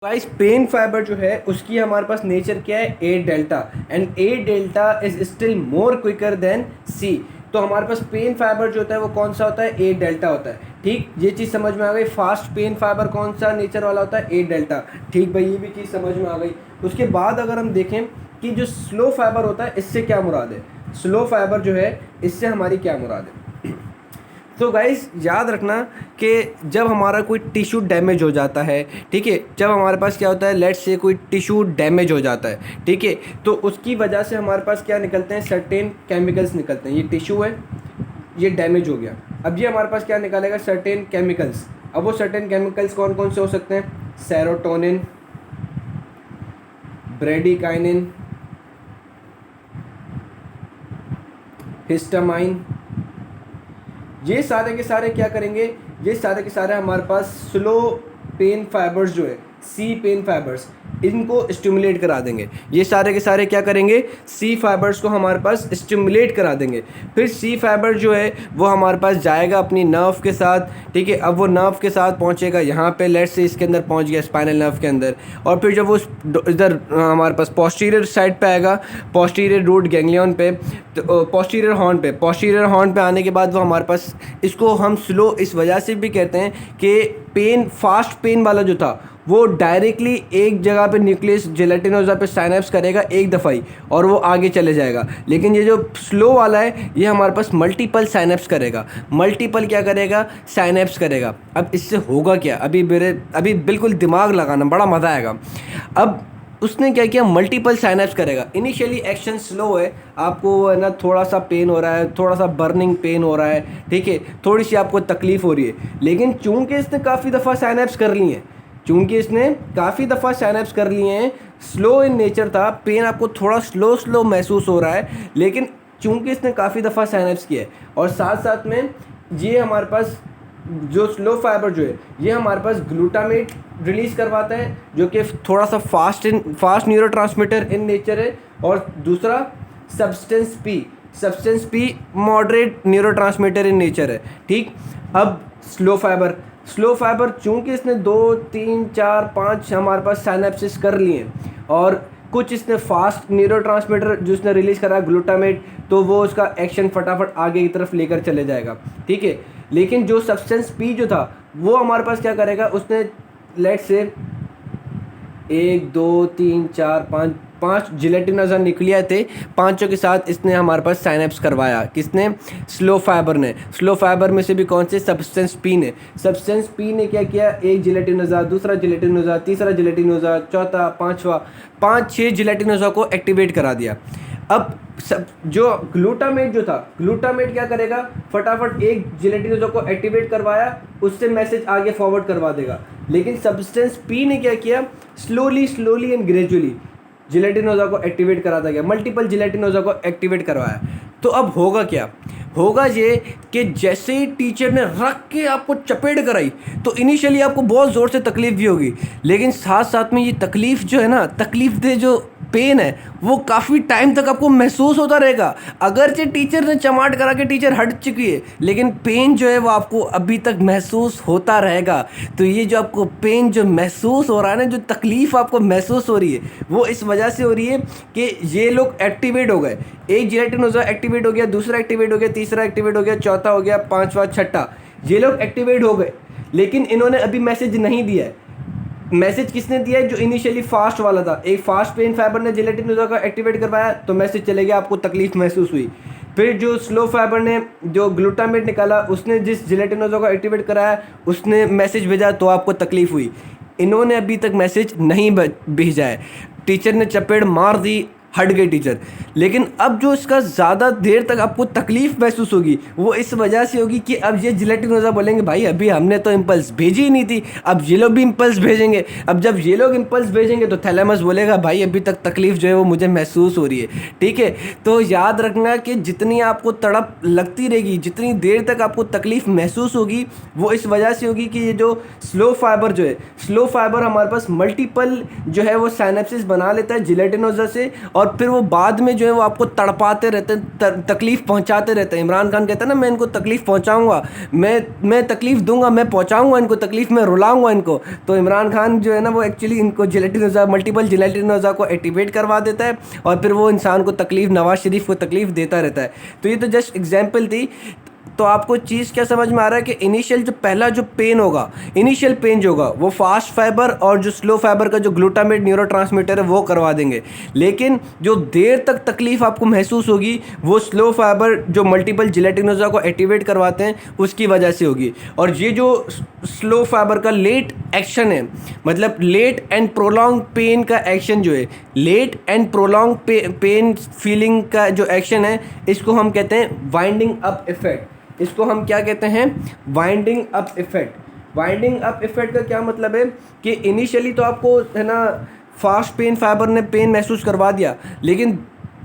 Guys pen fibre जो है उसकी हमारे पास नेचर क्या है A delta and A delta is still more quicker than C. तो हमारे पास पेन फाइबर जो होता है वो कौन सा होता है ए डेल्टा होता है। ठीक, ये चीज़ समझ में आ गई। फास्ट पेन फाइबर कौन सा नेचर वाला होता है ए डेल्टा। ठीक भाई, ये भी चीज़ समझ में आ गई। उसके बाद अगर हम देखें कि जो स्लो फाइबर होता है इससे क्या मुराद है, स्लो फाइबर जो है इससे हमारी क्या मुराद है। तो गाइस याद रखना कि जब हमारा कोई टिश्यू डैमेज हो जाता है, ठीक है, जब हमारे पास क्या होता है, लेट्स से कोई टिश्यू डैमेज हो जाता है, ठीक है, तो उसकी वजह से हमारे पास क्या निकलते हैं, सर्टेन केमिकल्स निकलते हैं। ये टिश्यू है, ये डैमेज हो गया, अब ये हमारे पास क्या निकालेगा, सर्टेन केमिकल्स। अब वो सर्टेन केमिकल्स कौन कौन से हो सकते हैं, सेरोटोनिन, ब्रेडिकाइनिन, हिस्टामाइन। ये सारे के सारे क्या करेंगे, ये सारे के सारे हमारे पास स्लो पेन फाइबर्स जो है सी पेन फाइबर्स, इनको स्टिमुलेट करा देंगे। ये सारे के सारे क्या करेंगे, सी फाइबर्स को हमारे पास स्टिमुलेट करा देंगे। फिर सी फाइबर जो है वो हमारे पास जाएगा अपनी नर्व के साथ, ठीक है। अब वो नर्व के साथ पहुंचेगा यहाँ पे, लेट्स से इसके अंदर पहुंच गया स्पाइनल नर्व के अंदर, और फिर जब वो इधर हमारे पास पोस्टीरियर साइड पे आएगा, पोस्टीरियर रूट गैंग्लियन पे, तो पोस्टीरियर हॉर्न पे आने के बाद वो हमारे पास, इसको हम स्लो इस वजह से भी कहते हैं कि पेन, फास्ट पेन वाला जो था वो डायरेक्टली एक जगह पे न्यूक्लियस जेलेटिनोजा पे साइनेप्स करेगा एक दफ़ा ही और वो आगे चले जाएगा। लेकिन ये जो स्लो वाला है ये हमारे पास मल्टीपल साइनेप्स करेगा, मल्टीपल क्या करेगा, साइनेप्स करेगा। अब इससे होगा क्या, अभी बिल्कुल दिमाग लगाना, बड़ा मज़ा आएगा। अब उसने क्या किया, मल्टीपल साइनेप्स करेगा। इनिशियली एक्शन स्लो है, आपको है ना थोड़ा सा पेन हो रहा है, थोड़ा सा बर्निंग पेन हो रहा है, ठीक है, थोड़ी सी आपको तकलीफ़ हो रही है, लेकिन चूंकि इसने काफ़ी दफ़ा साइनेप्स कर ली हैं, स्लो इन नेचर था, पेन आपको थोड़ा स्लो महसूस हो रहा है, लेकिन चूंकि इसने काफ़ी दफ़ा साइनेप्स किया है और साथ साथ में ये हमारे पास जो स्लो फाइबर जो है ये हमारे पास ग्लूटामेट रिलीज़ करवाता है, जो कि थोड़ा सा फास्ट न्यूरोट्रांसमीटर इन नेचर है। और दूसरा substance P moderate neurotransmitter in nature है। ठीक, अब स्लो फाइबर चूंकि इसने 2 3 4 5 हमारे पास साइनेप्सिस कर लिए और कुछ इसने फास्ट न्यूरोट्रांसमीटर जो इसने रिलीज़ करा ग्लूटामेट, तो वो उसका एक्शन फटाफट आगे की तरफ लेकर चले जाएगा, ठीक है। लेकिन जो सब्सटेंस पी जो था वो हमारे पास क्या करेगा, उसने लेट्स से 1 2 3 4 5 जिलेटिनोजा न्यूक्लिया थे, पांचों के साथ इसने हमारे पास साइनेप्स करवाया। किसने, स्लो फाइबर ने। स्लो फाइबर में से भी कौन से, सब्सटेंस पी ने क्या किया, एक जिलेटिनोजा, दूसरा जिलेटिनोजा, तीसरा जिलेटिनोजा, चौथा, पांचवा, 5-6 जिलेटिनोजा को एक्टिवेट करा दिया। अब सब जो ग्लूटामेट जो था, ग्लूटामेट क्या करेगा, फटाफट एक जिलेटिनोजा को एक्टिवेट करवाया, उससे मैसेज आगे फॉरवर्ड करवा देगा। लेकिन सब्सटेंस पी ने क्या किया, स्लोली एंड ग्रेजुअली जिलेटिनोजा को एक्टिवेट कराता गया, मल्टीपल जिलेटिनोजा को एक्टिवेट करवाया। तो अब होगा क्या, होगा ये कि जैसे ही टीचर ने रख के आपको चपेट कराई तो इनिशियली आपको बहुत ज़ोर से तकलीफ भी होगी, लेकिन साथ साथ में ये तकलीफ जो है ना, तकलीफ दे जो पेन है वो काफ़ी टाइम तक आपको महसूस होता रहेगा। अगरचे टीचर ने चमाट करा के टीचर हट चुकी है, लेकिन पेन जो है वो आपको अभी तक महसूस होता रहेगा। तो ये जो आपको पेन जो महसूस हो रहा है ना, जो तकलीफ़ आपको महसूस हो रही है, वो इस वजह से हो रही है कि ये लोग एक्टिवेट हो गए। एक जिलेटिनोजा एक्टिवेट हो गया, दूसरा एक्टिवेट हो गया, तीसरा एक्टिवेट हो गया, चौथा हो गया, पाँचवा, छठा, ये लोग एक्टिवेट हो गए, लेकिन इन्होंने अभी मैसेज नहीं दिया है। मैसेज किसने दिया है, जो इनिशियली फास्ट वाला था, एक फास्ट पेन फाइबर ने जिलेटिनोजा का एक्टिवेट करवाया तो मैसेज चले गया, आपको तकलीफ महसूस हुई। फिर जो स्लो फाइबर ने जो ग्लूटामेट निकाला, उसने जिस जिलेटिनोजा को एक्टिवेट कराया उसने मैसेज भेजा तो आपको तकलीफ हुई। इन्होंने अभी तक मैसेज नहीं भेजा है, टीचर ने चपेट मार दी, हट गए टीचर। लेकिन अब जो इसका ज़्यादा देर तक आपको तकलीफ़ महसूस होगी वो इस वजह से होगी कि अब ये जिलेटिनोजा बोलेंगे भाई अभी हमने तो इम्पल्स भेजी ही नहीं थी, अब ये लोग भी इम्पल्स भेजेंगे। अब जब ये लोग इम्पल्स भेजेंगे तो थैलेमस बोलेगा भाई अभी तक तकलीफ़ जो है वो मुझे महसूस हो रही है, ठीक है। तो याद रखना कि जितनी आपको तड़प लगती रहेगी, जितनी देर तक आपको तकलीफ़ महसूस होगी, वो इस वजह से होगी कि ये जो स्लो फाइबर जो है, स्लो फाइबर हमारे पास मल्टीपल जो है वो साइनेप्सिस बना लेता है जिलेटिनोजा से, और फिर वो बाद में जो है वो आपको तड़पाते रहते हैं, तकलीफ़ पहुंचाते रहते हैं। इमरान खान कहता है ना, मैं इनको तकलीफ़ पहुंचाऊंगा, मैं तकलीफ़ दूंगा, मैं पहुंचाऊंगा इनको तकलीफ़, मैं रुलाऊंगा इनको। तो इमरान खान जो है ना वो एक्चुअली इनको जिलेटिनोजा, मल्टीपल जिलेटिनोजा को एक्टिवेट करवा देता है और फिर वो इंसान को तकलीफ़, नवाज शरीफ को तकलीफ़ देता रहता है। तो ये तो जस्ट एग्जाम्पल थी। तो आपको चीज़ क्या समझ में आ रहा है कि इनिशियल जो पहला जो पेन होगा, इनिशियल पेन जो होगा वो फास्ट फाइबर और जो स्लो फाइबर का जो ग्लूटामेट न्यूरोट्रांसमीटर है वो करवा देंगे। लेकिन जो देर तक तकलीफ़ आपको महसूस होगी वो स्लो फाइबर जो मल्टीपल जिलेटिनोजा को एक्टिवेट करवाते हैं उसकी वजह से होगी। और ये जो स्लो फाइबर का लेट एक्शन है, मतलब लेट एंड प्रोलॉन्ग पेन का एक्शन जो है, late and prolong pain feeling का जो एक्शन है, इसको हम कहते हैं वाइंडिंग अप इफेक्ट। इसको हम क्या कहते हैं? Winding up effect. Winding up effect का क्या मतलब है कि इनिशियली तो आपको है ना फास्ट पेन फाइबर ने पेन महसूस करवा दिया, लेकिन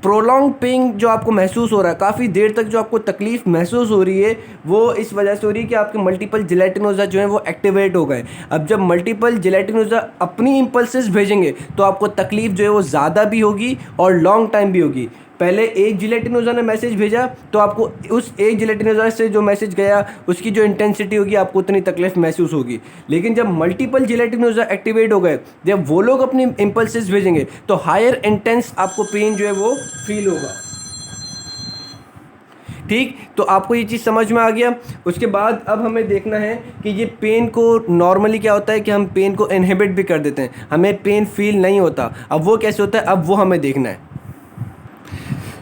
प्रोलॉन्ग पेन जो आपको महसूस हो रहा है, काफ़ी देर तक जो आपको तकलीफ़ महसूस हो रही है, वो इस वजह से हो रही है कि आपके मल्टीपल जिलेटिनोजा जो है वो एक्टिवेट हो गए। अब जब मल्टीपल जिलेटिनोजा अपनी इम्पल्सेस भेजेंगे तो आपको तकलीफ़ जो है वो ज़्यादा भी होगी और लॉन्ग टाइम भी होगी। पहले एक जिलेटिनोजा ने मैसेज भेजा तो आपको उस एक जिलेटिनोजा से जो मैसेज गया उसकी जो इंटेंसिटी होगी आपको उतनी तकलीफ महसूस होगी। लेकिन जब मल्टीपल जिलेटिनोजा एक्टिवेट हो गए, जब वो लोग अपनी इम्पल्सेस भेजेंगे तो हायर इंटेंस आपको पेन जो है वो फील होगा। ठीक, तो आपको ये चीज़ समझ में आ गया। उसके बाद अब हमें देखना है कि ये पेन को नॉर्मली क्या होता है कि हम पेन को इनहिबिट भी कर देते हैं, हमें पेन फील नहीं होता। अब वो कैसे होता है, अब वो हमें देखना है।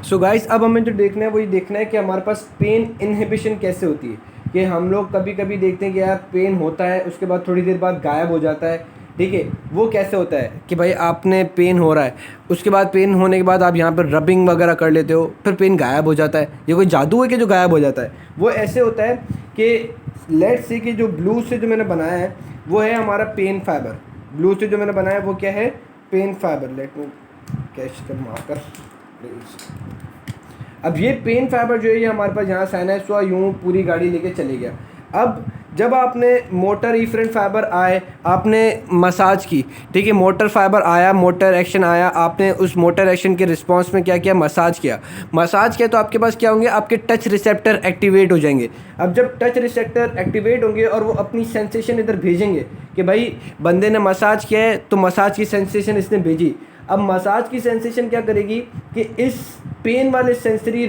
सो गाइस, अब हमें जो देखना है वही देखना है कि हमारे पास पेन इनहिबिशन कैसे होती है। कि हम लोग कभी कभी देखते हैं कि यार पेन होता है, उसके बाद थोड़ी देर बाद गायब हो जाता है। ठीक है, वो कैसे होता है कि भाई आपने पेन हो रहा है, उसके बाद पेन होने के बाद आप यहाँ पर रबिंग वगैरह कर लेते हो, फिर पेन गायब हो जाता है। ये कोई जादू है कि जो गायब हो जाता है? वो ऐसे होता है कि लेट्स से कि जो ब्लू से जो मैंने बनाया है वो है हमारा पेन फाइबर। ब्लू से जो मैंने बनाया है वो क्या है? Pain fibre. Let me catch कर, माफ कर प्लीज। अब ये पेन फाइबर जो है ये हमारे पास यहाँ साइनैप्स हुआ, यूँ पूरी गाड़ी लेके चले गया। अब जब आपने मोटर इफरेंट फाइबर आए, आपने मसाज की, ठीक है, मोटर फाइबर आया, मोटर एक्शन आया, आपने उस मोटर एक्शन के रिस्पांस में क्या किया? मसाज किया। मसाज किया तो आपके पास क्या होंगे? आपके टच रिसेप्टर एक्टिवेट हो जाएंगे। अब जब टच रिसेप्टर एक्टिवेट होंगे और वो अपनी सेंसेशन इधर भेजेंगे कि भाई बंदे ने मसाज किया है तो मसाज की सेंसेशन इसने भेजी। अब मसाज की सेंसेशन क्या करेगी कि इस पेन वाले सेंसरी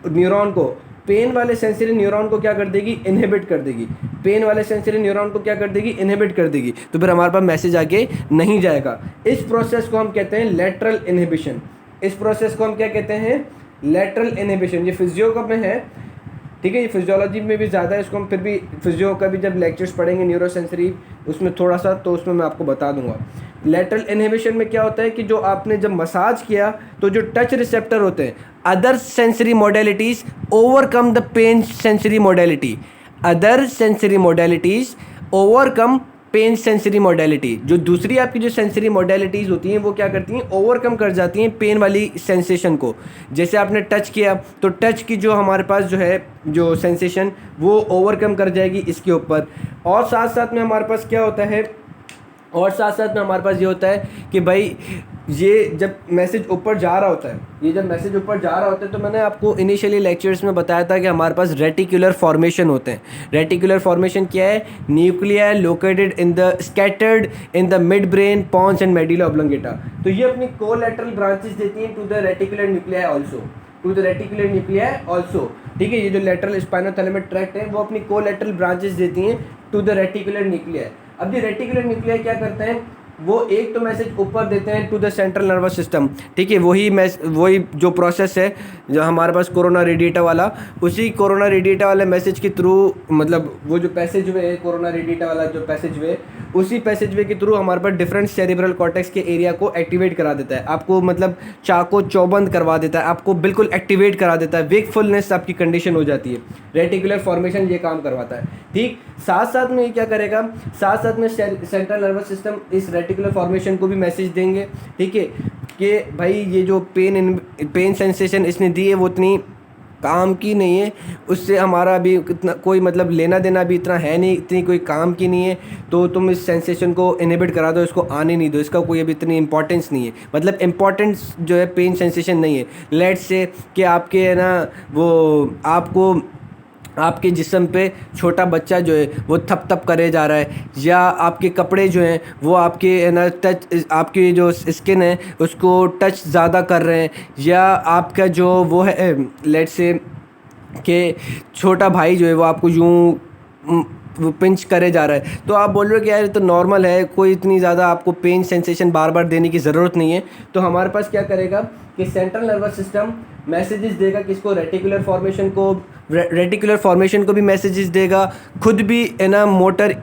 न्यूरॉन को, पेन वाले सेंसरी न्यूरॉन को क्या कर देगी? इनहिबिट कर देगी। पेन वाले सेंसरी न्यूरॉन को क्या कर देगी? इनहिबिट कर देगी। तो फिर हमारे पास मैसेज आगे नहीं जाएगा। इस प्रोसेस को हम कहते हैं लेटरल इनहिबिशन। इस प्रोसेस को हम क्या कहते हैं? Lateral inhibition. ये फिजियो में है, ठीक है, ये फिजियोलॉजी में भी ज़्यादा है, इसको हम फिर भी फिजियो का भी जब लेक्चर्स पढ़ेंगे न्यूरो सेंसरी उसमें थोड़ा सा, तो उसमें मैं आपको बता दूंगा। लेटरल इनहिबिशन में क्या होता है कि जो आपने जब मसाज किया तो जो टच रिसेप्टर होते हैं, other sensory modalities overcome the pain sensory modality. Other sensory modalities overcome pain sensory modality. जो दूसरी आपकी जो सेंसरी मोडेलिटीज़ होती हैं वो क्या करती हैं? ओवरकम कर जाती हैं पेन वाली सेंसेशन को। जैसे आपने टच किया तो टच की जो हमारे पास जो है जो सेंसेशन वो ओवरकम कर जाएगी इसके ऊपर। और साथ साथ में हमारे पास क्या होता है, और साथ साथ में हमारे पास ये होता है कि भाई ये जब मैसेज ऊपर जा रहा होता है, ये जब मैसेज ऊपर जा रहा होता है तो मैंने आपको इनिशियली लेक्चर्स में बताया था कि हमारे पास रेटिकुलर फॉर्मेशन होते हैं। रेटिकुलर फॉर्मेशन क्या है? Nuclei located in the scattered in the mid brain, pons and medulla oblongata. तो ये अपनी कोलैटरल ब्रांचेस देती हैं to the reticular nuclei also, to the reticular nuclei also. ठीक है, ये जो लेटरल स्पाइनोथैलेमिक ट्रैक्ट है वो अपनी कोलैटरल ब्रांचेस देती हैं टू द रेटिकुलर न्यूक्लियाई। अब ये रेटिकुलर न्यूक्लियाई क्या करते हैं? वो एक तो मैसेज ऊपर देते हैं to the central nervous system. ठीक है, वही जो प्रोसेस है जो हमारे पास कोरोना रेडिएटा वाला, उसी कोरोना रेडिएटा वाले मैसेज के थ्रू, मतलब वो जो पैसेज वे है, कोरोना रेडिएटा वाला जो पैसेज वे, उसी पैसेज वे के थ्रू हमारे पास डिफरेंट सेरिब्रल कॉर्टेक्स के एरिया को एक्टिवेट करा देता है। आपको मतलब चाको चौबंद करवा देता है, आपको बिल्कुल एक्टिवेट करा देता है, वेकफुलनेस आपकी कंडीशन हो जाती है। रेटिकुलर फॉर्मेशन ये काम करवाता है। ठीक, साथ साथ में ये क्या करेगा? साथ साथ में सेंट्रल नर्वस सिस्टम इस रेटिकुलर फॉर्मेशन को भी मैसेज देंगे, ठीक है, कि भाई ये जो पेन सेंसेशन इसने दी है वो इतनी काम की नहीं है, उससे हमारा भी इतना कोई मतलब लेना देना भी इतना है नहीं, इतनी कोई काम की नहीं है, तो तुम इस सेंसेशन को इनहिबिट करा दो, इसको आने नहीं दो, इसका कोई अभी इतनी इंपॉर्टेंस नहीं है, मतलब इंपॉर्टेंस जो है पेन सेंसेशन नहीं है। लेट्स से कि आपके है ना वो आपको आपके जिस्म पे छोटा बच्चा जो है वो थप थप करे जा रहा है, या आपके कपड़े जो हैं वो आपके है ना टच, आपकी जो स्किन है उसको टच ज़्यादा कर रहे हैं, या आपका जो वो है लेट्स से कि छोटा भाई जो है वो आपको यूँ वो पिंच करे जा रहा है, तो आप बोल रहे हो कि यार ये तो नॉर्मल है, कोई इतनी ज़्यादा आपको पेन सेंसेशन बार बार देने की ज़रूरत नहीं है। तो हमारे पास क्या करेगा कि सेंट्रल नर्वस सिस्टम मैसेजेस देगा किसको, रेटिकुलर फॉर्मेशन को भी मैसेजेस देगा, खुद भी है ना मोटर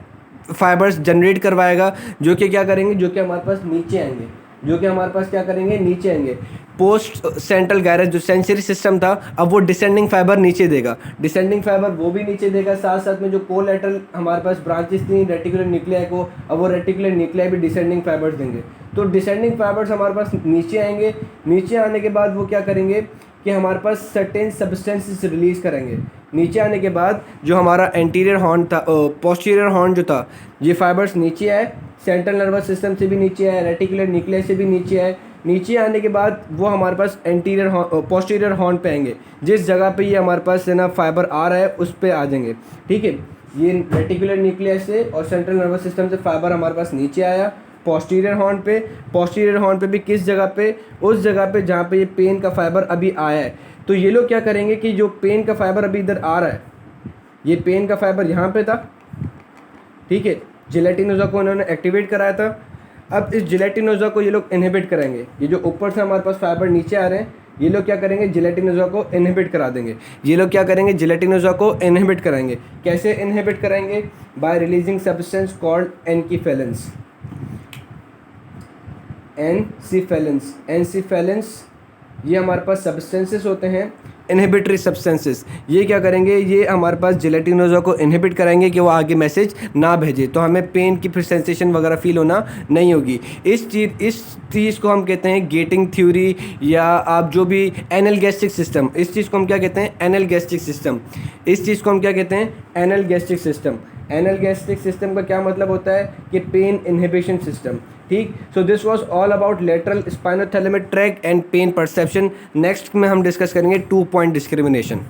फाइबर्स जनरेट करवाएगा, जो कि क्या करेंगे, जो कि हमारे पास नीचे आएंगे, जो कि हमारे पास क्या करेंगे, नीचे आएंगे। पोस्ट सेंट्रल गैरेज जो सेंसरी सिस्टम था, अब वो डिसेंडिंग फाइबर नीचे देगा, डिसेंडिंग फाइबर वो भी नीचे देगा, साथ साथ में जो कोलैटरल हमारे पास ब्रांचेस थी रेटिकुलर न्यूक्लियाई को, अब वो रेटिकुलर न्यूक्लियाई भी डिसेंडिंग फाइबर्स देंगे। तो डिसेंडिंग फाइबर्स हमारे पास नीचे आएंगे, नीचे आने के बाद वो क्या करेंगे कि हमारे पास सर्टेन सब्सटेंसेस रिलीज करेंगे। नीचे आने के बाद जो हमारा एंटीरियर हॉर्न था, पोस्टीरियर हॉर्न जो था, ये फाइबर्स नीचे आए, सेंट्रल नर्वस सिस्टम से भी नीचे आए, रेटिकुलर न्यूक्लियस से भी नीचे आए। नीचे आने के बाद वो हमारे पास पोस्टीरियर हॉर्न पे आएंगे, जिस जगह पे ये हमारे पास है ना फाइबर आ रहा है उस पे आ जाएंगे, ठीक है। ये रेटिकुलर न्यूक्लियस से और सेंट्रल नर्वस सिस्टम से फाइबर हमारे पास नीचे आया पोस्टीरियर हॉर्न पे भी किस जगह पे, उस जगह पे जहाँ पे ये पेन का फाइबर अभी आया है। तो ये लोग क्या करेंगे कि जो पेन का फाइबर अभी इधर आ रहा है, ये पेन का फाइबर यहाँ पे था, ठीक है, जिलेटिनोजा को उन्होंने एक्टिवेट कराया था। अब इस जिलेटिनोजा को ये लोग इनहिबिट करेंगे, ये जो ऊपर से हमारे पास फाइबर नीचे आ रहे हैं, ये लोग क्या करेंगे, जिलेटिनोजा को इनहिबिट करा देंगे। ये लोग क्या करेंगे, जिलेटिनोजा को इनहिबिट कराएंगे। कैसे इनहिबिट कराएंगे, बाय रिलीजिंग सब्सटेंस कॉल्ड एनकीफेलेंस। एनसीफेलेंस ये हमारे पास सब्सटेंसेस होते हैं, इनहिबिटरी सब्सटेंसेस। ये क्या करेंगे, ये हमारे पास जिलेटिनोजा को इनहिबिट कराएंगे कि वो आगे मैसेज ना भेजे, तो हमें पेन की फिर सेंसेशन वगैरह फील होना नहीं होगी। इस चीज़ को हम कहते हैं गेटिंग थ्योरी, या आप जो भी एनाल्गेस्टिक सिस्टम, इस चीज़ को हम क्या कहते हैं, एनाल्गेस्टिक सिस्टम। इस चीज़ को हम क्या कहते हैं, एनाल्गेस्टिक सिस्टम। एनाल्गेस्टिक सिस्टम का क्या मतलब होता है कि पेन इनहिबिशन सिस्टम, ठीक। So this was all about lateral spinothalamic tract and pain perception. Next में हम डिस्कस करेंगे 2 पॉइंट डिस्क्रिमिनेशन।